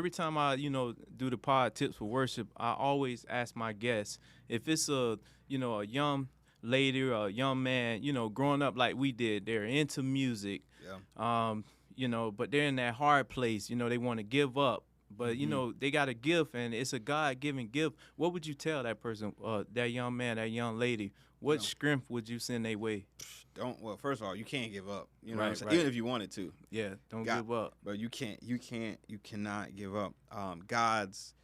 Every time I, do the pod tips for worship, I always ask my guests if it's a young lady or a young man, growing up like we did, they're into music, Yeah. but they're in that hard place, they want to give up. But Hmm. they got a gift, and it's a God-given gift. What would you tell that person, that young man, that young lady? What Yeah. strength would you send their way? Don't. Well, first of all, you can't give up. You know what I'm Right, saying? right. Even if you wanted to, Yeah, don't God, give up. but you cannot give up. God's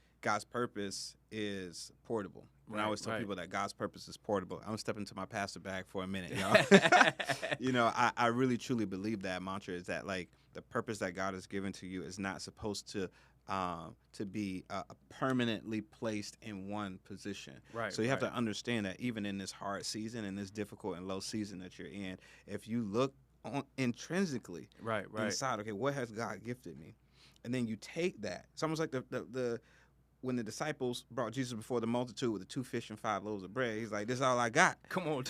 purpose is portable. And I Right, always tell right. people that God's purpose is portable. I'm stepping into my pastor bag for a minute, y'all. I really truly believe that mantra is that like the purpose that God has given to you is not supposed to be permanently placed in one position. Right, So you have right. to understand that even in this hard season, in this difficult and low season that you're in, if you look intrinsically Right, right. inside, okay, what has God gifted me? And then you take that. It's almost like the when the disciples brought Jesus before the multitude with the 2 fish and 5 loaves of bread. He's like, "This is all I got." Come on.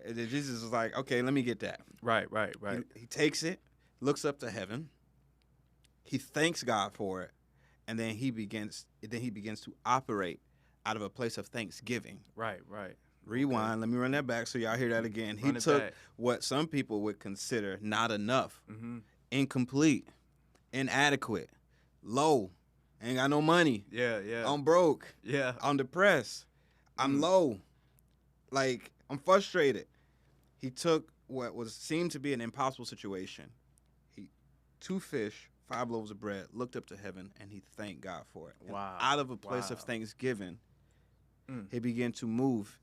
And then Jesus was like, "Okay, let me get that." Right, right, right. He takes it, looks up to heaven, he thanks God for it, and then he begins to operate out of a place of thanksgiving. Right, right. Rewind, let me run that back so y'all hear that again. He Run it took back. what some people would consider not enough, Mm-hmm. incomplete, inadequate, low, ain't got no money, Yeah, yeah. I'm broke, Yeah. I'm depressed, I'm low, like I'm frustrated. He took what was seemed to be an impossible situation. He 2 fish, 5 loaves of bread, looked up to heaven, and he thanked God for it. And Wow. out of a place of Wow. thanksgiving, Mm. he began to move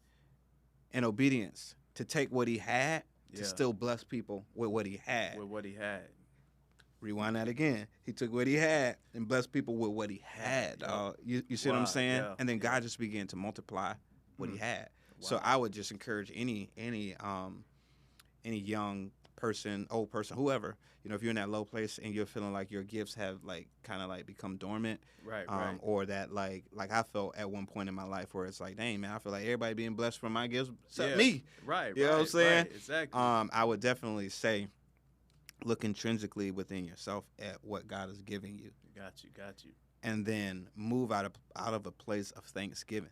in obedience to take what he had to Yeah. still bless people with what he had. With what he had. Rewind that again. He took what he had and blessed people with what he had. Yup. You see what Wow, I'm saying? yeah, And then yeah. God just began to multiply what he had. So Wow. I would just encourage any young person, old person, whoever, if you're in that low place and you're feeling like your gifts have like kind of like become dormant, Right, right. or that like I felt at one point in my life where it's like, dang man, I feel like everybody being blessed from my gifts except Yeah. me. Right, You know what I'm right, saying? right. Exactly. I would definitely say look intrinsically within yourself at what God is giving you, Got you, got you. and then move out of a place of thanksgiving.